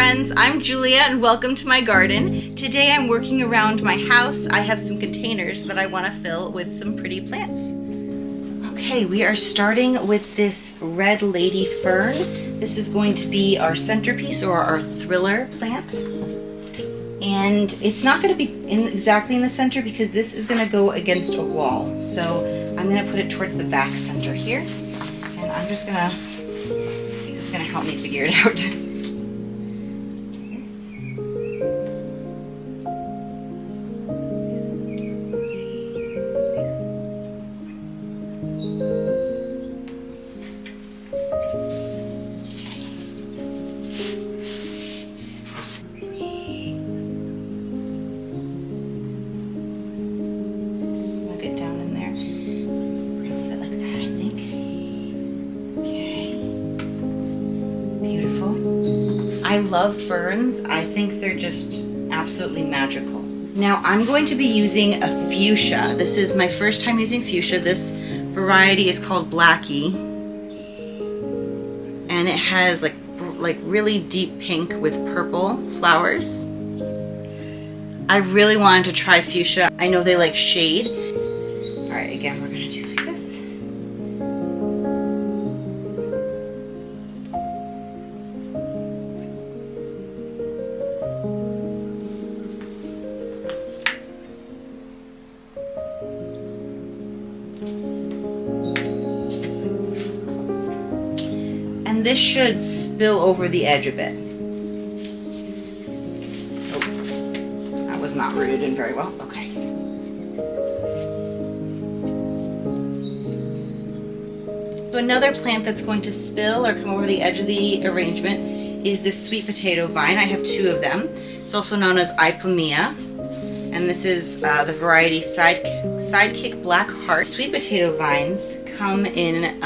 friends, I'm Julia and welcome to my garden. Today I'm working around my house. I have some containers that I want to fill with some pretty plants. Okay, we are starting with this red lady fern. This is going to be our centerpiece or our thriller plant. And it's not going to be exactly in the center because this is going to go against a wall. So I'm going to put it towards the back center here. And I'm just going to, this is going to help me figure it out. I love ferns. I think they're just absolutely magical. Now I'm going to be using a fuchsia. This is my first time using fuchsia. This variety is called Blacky. And it has like really deep pink with purple flowers. I really wanted to try fuchsia. I know they like shade. All right, again, we're gonna do like this. And this should spill over the edge a bit. Oh, that was not rooted in very well. Okay. So another plant that's going to spill or come over the edge of the arrangement is this sweet potato vine. I have two of them. It's also known as Ipomoea. And this is the variety Sidekick Black Heart. Sweet potato vines come in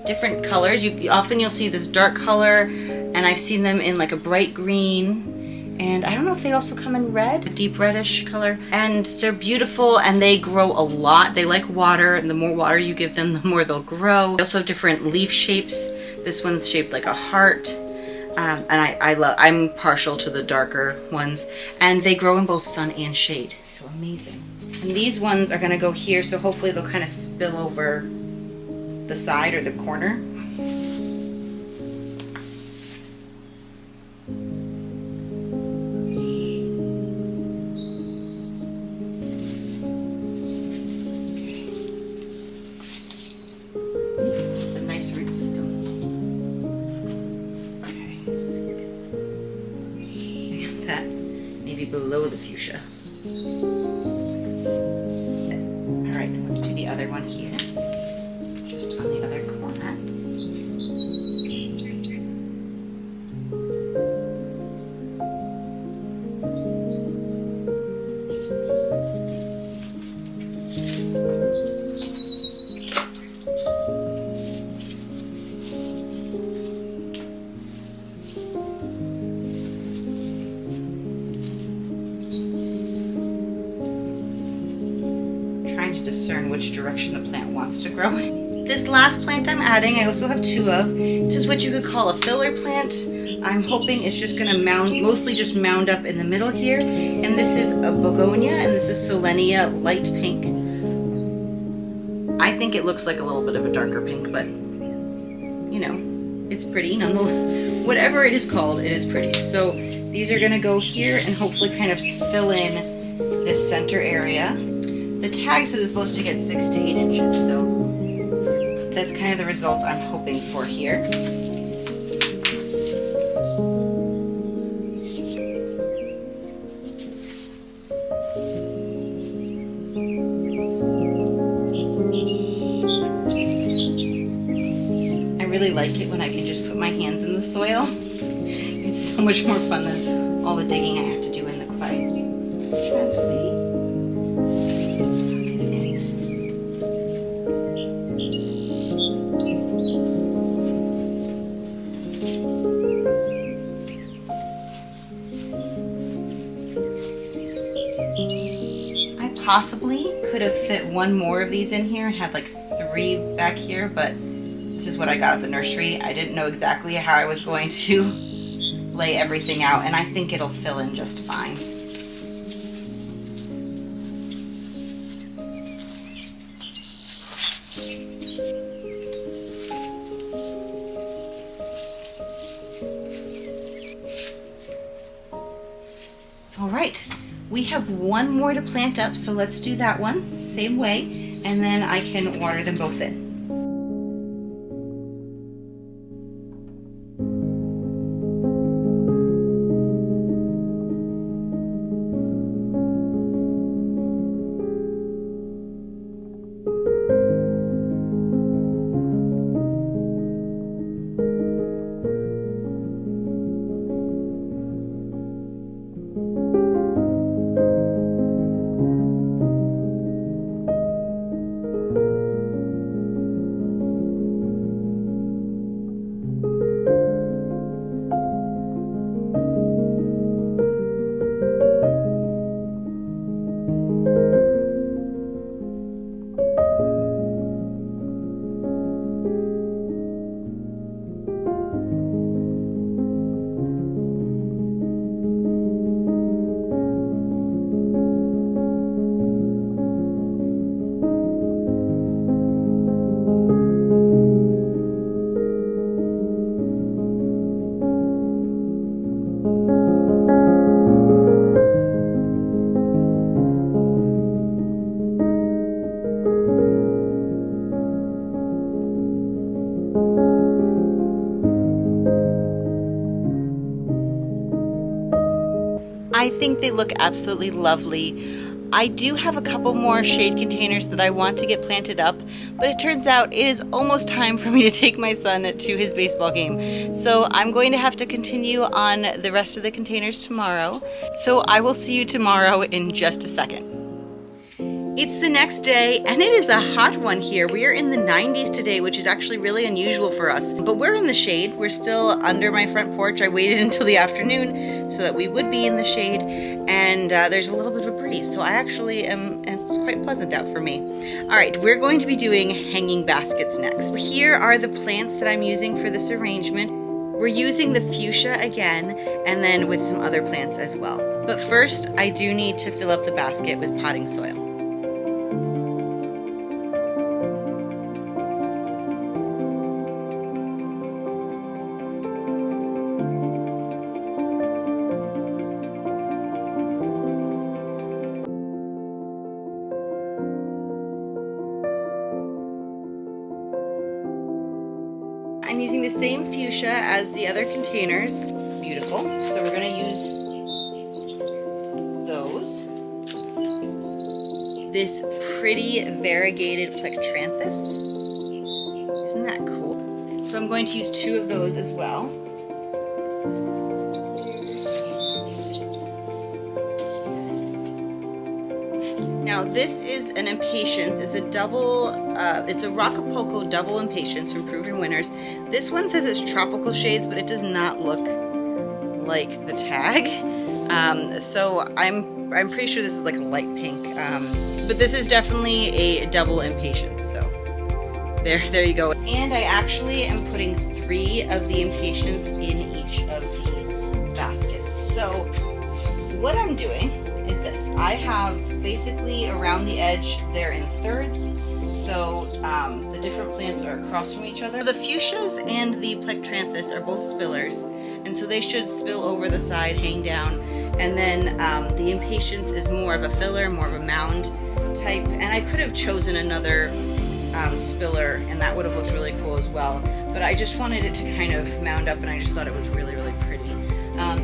different colors. You'll see this dark color, and I've seen them in like a bright green, and I don't know if they also come in red, a deep reddish color. And they're beautiful, and they grow a lot. They like water, and the more water you give them, the more they'll grow. They also have different leaf shapes. This one's shaped like a heart, and I'm partial to the darker ones, and they grow in both sun and shade. So amazing. And these ones are going to go here, so hopefully they'll kind of spill over the side or the corner. It's a nice root system. Okay. And that maybe below the fuchsia. All right, let's do the other one here. On the other corner. Trying to discern which direction the plant wants to grow in. This last plant I'm adding, I also have two of. This is what you could call a filler plant. I'm hoping it's just going to mostly just mound up in the middle here. And this is a Begonia, and this is Solenia light pink. I think it looks like a little bit of a darker pink, but you know, it's pretty nonetheless. Whatever it is called, it is pretty. So these are going to go here and hopefully kind of fill in this center area. The tag says it's supposed to get 6 to 8 inches, so that's kind of the result I'm hoping for here. I really like it when I can just put my hands in the soil. It's so much more fun than all the digging I have to do in the clay. Possibly could have fit one more of these in here and had like 3 back here, but this is what I got at the nursery. I didn't know exactly how I was going to lay everything out, and I think it'll fill in just fine. All right, we have one more to plant up, so let's do that one, same way, and then I can water them both in. I think they look absolutely lovely. I do have a couple more shade containers that I want to get planted up, but it turns out it is almost time for me to take my son to his baseball game. So I'm going to have to continue on the rest of the containers tomorrow. So I will see you tomorrow in just a second. It's the next day, and it is a hot one here. We are in the 90s today, which is actually really unusual for us. But we're in the shade. We're still under my front porch. I waited until the afternoon so that we would be in the shade, and there's a little bit of a breeze. So I actually it's quite pleasant out for me. All right, we're going to be doing hanging baskets next. Here are the plants that I'm using for this arrangement. We're using the fuchsia again, and then with some other plants as well. But first, I do need to fill up the basket with potting soil. I'm using the same fuchsia as the other containers. Beautiful. So we're going to use those. This pretty variegated Plectranthus. Isn't that cool? So I'm going to use 2 of those as well. Now this is an Impatiens. It's a double, it's a Rockapulco double Impatiens from Proven Winners. This one says it's tropical shades, but it does not look like the tag. So I'm pretty sure this is like a light pink. But this is definitely a double Impatiens. So there you go. And I actually am putting 3 of the Impatiens in each of the baskets. So what I'm doing is this. I have basically around the edge, they're in thirds, so the different plants are across from each other. The fuchsias and the Plectranthus are both spillers, and so they should spill over the side, hang down, and then the Impatiens is more of a filler, more of a mound type, and I could have chosen another spiller, and that would have looked really cool as well, but I just wanted it to kind of mound up, and I just thought it was really, really pretty.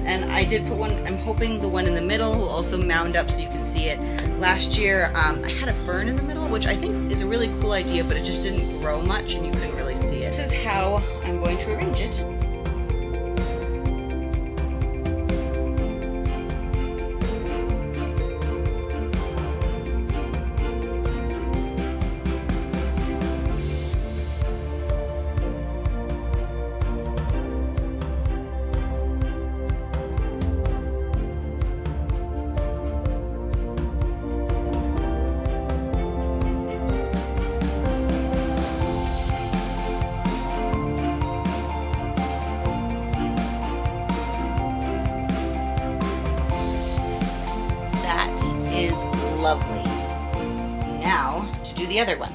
And I did put one, I'm hoping the one in the middle will also mound up so you can see it. Last year, I had a fern in the middle, which I think is a really cool idea, but it just didn't grow much and you couldn't really see it. This is how I'm going to arrange it. now to do the other one.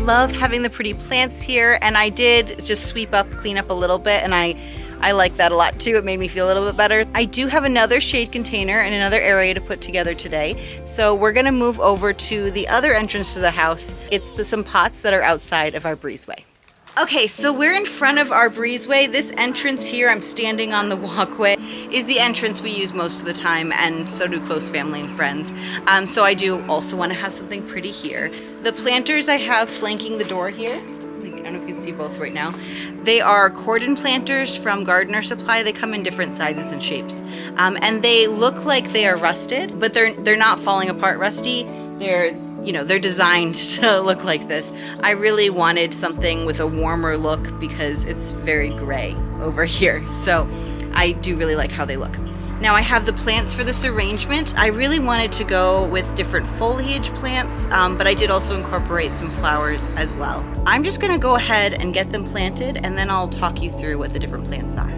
Love having the pretty plants here, and I did just sweep up, clean up a little bit, and I like that a lot too. It made me feel a little bit better. I do have another shade container and another area to put together today, so we're gonna move over to the other entrance to the house. It's some pots that are outside of our breezeway. Okay, so we're in front of our breezeway. This entrance here, I'm standing on the walkway, is the entrance we use most of the time, and so do close family and friends. So I do also want to have something pretty here. The planters I have flanking the door here, I don't know if you can see both right now. They are cordon planters from Gardener Supply. They come in different sizes and shapes. And they look like they are rusted, but they're not falling apart rusty. They're designed to look like this. I really wanted something with a warmer look because it's very gray over here. So I do really like how they look. Now I have the plants for this arrangement. I really wanted to go with different foliage plants, but I did also incorporate some flowers as well. I'm just gonna go ahead and get them planted, and then I'll talk you through what the different plants are.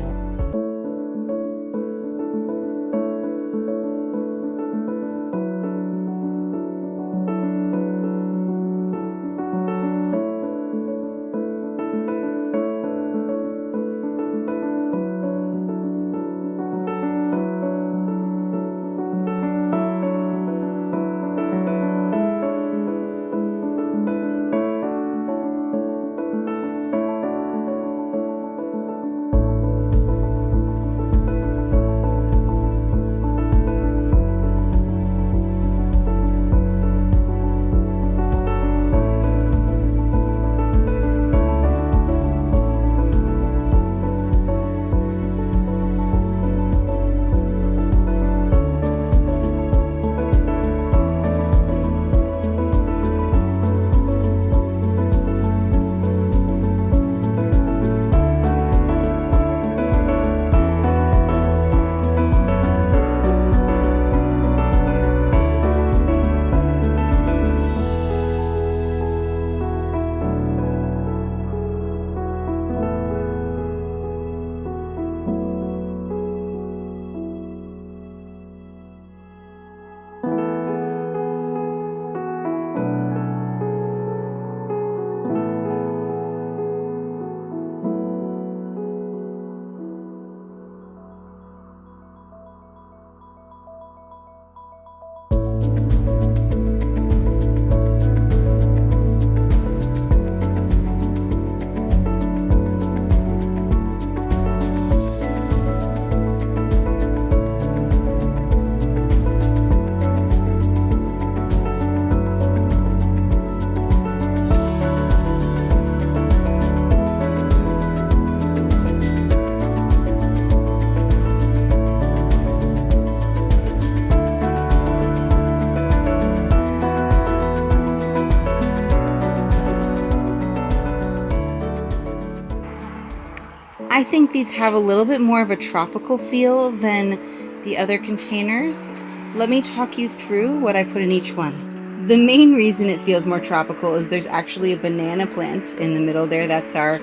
I think these have a little bit more of a tropical feel than the other containers. Let me talk you through what I put in each one. The main reason it feels more tropical is there's actually a banana plant in the middle there. That's our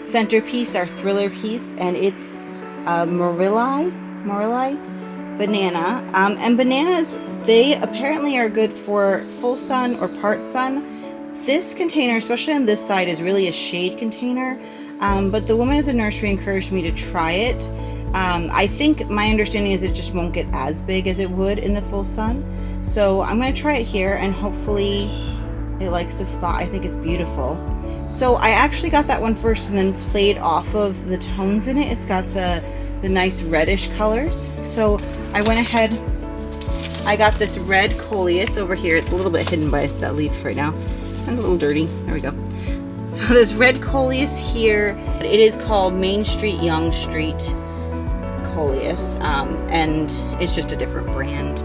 centerpiece, our thriller piece, and it's Maurelii banana. And bananas, they apparently are good for full sun or part sun. This container, especially on this side, is really a shade container, but the woman at the nursery encouraged me to try it. I think my understanding is it just won't get as big as it would in the full sun. So I'm going to try it here, and hopefully it likes the spot. I think it's beautiful. So I actually got that one first and then played off of the tones in it. It's got the nice reddish colors. So I went ahead, I got this red Coleus over here. It's a little bit hidden by that leaf right now. And a little dirty. There we go. So this red Coleus here, it is called Main Street, Yonge Street Coleus, and it's just a different brand.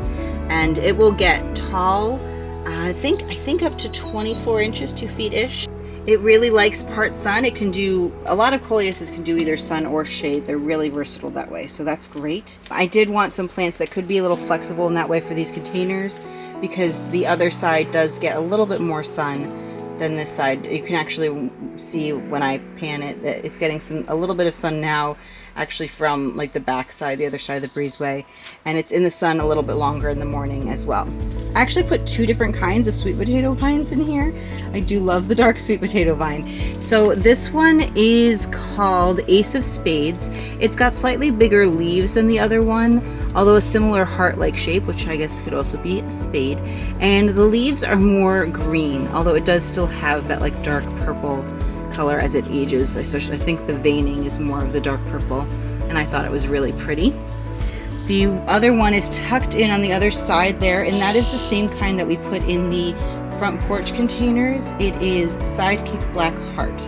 And it will get tall, I think up to 24 inches, 2 feet-ish. It really likes part sun. It can do, a lot of Coleuses can do either sun or shade. They're really versatile that way, so that's great. I did want some plants that could be a little flexible in that way for these containers, because the other side does get a little bit more sun than this side. You can actually see when I pan it that it's getting a little bit of sun now, actually from like the back side, the other side of the breezeway, and it's in the sun a little bit longer in the morning as well. I actually put 2 different kinds of sweet potato vines in here. I do love the dark sweet potato vine. So this one is called Ace of Spades. It's got slightly bigger leaves than the other one, although a similar heart-like shape, which I guess could also be a spade. And the leaves are more green, although it does still have that like dark purple color as it ages. Especially, I think the veining is more of the dark purple, and I thought it was really pretty. The other one is tucked in on the other side there, and that is the same kind that we put in the front porch containers. It is Sidekick Black Heart.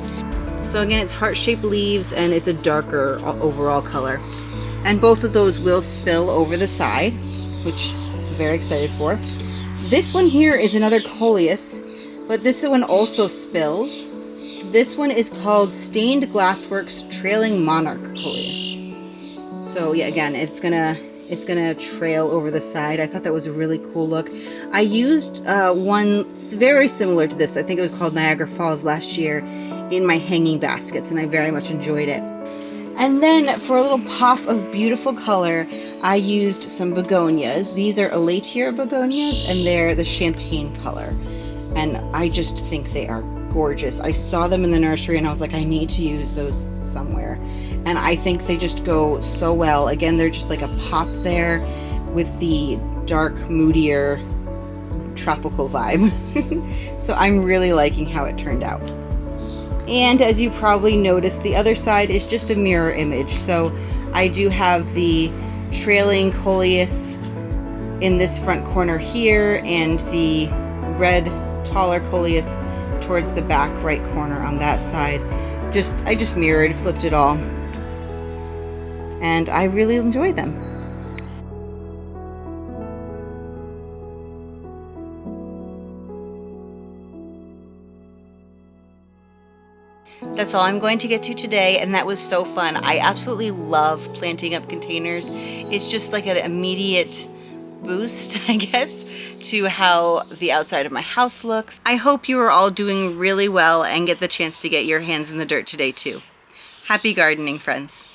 So again, it's heart-shaped leaves, and it's a darker overall color. And both of those will spill over the side, which I'm very excited for. This one here is another Coleus, but this one also spills. This one is called Stained Glassworks Trailing Monarch Coleus. So yeah, again, it's gonna trail over the side. I thought that was a really cool look. I used one very similar to this. I think it was called Niagara Falls last year in my hanging baskets, and I very much enjoyed it. And then for a little pop of beautiful color, I used some begonias. These are Elatior begonias, and they're the champagne color. And I just think they are gorgeous. I saw them in the nursery and I was like, I need to use those somewhere. And I think they just go so well. Again, they're just like a pop there with the dark, moodier, tropical vibe. So I'm really liking how it turned out. And as you probably noticed, the other side is just a mirror image. So I do have the trailing Coleus in this front corner here, and the red, taller Coleus towards the back right corner on that side. I just mirrored, flipped it all, and I really enjoy them. That's all I'm going to get to today, and that was so fun. I absolutely love planting up containers. It's just like an immediate boost, I guess, to how the outside of my house looks. I hope you are all doing really well and get the chance to get your hands in the dirt today too. Happy gardening, friends.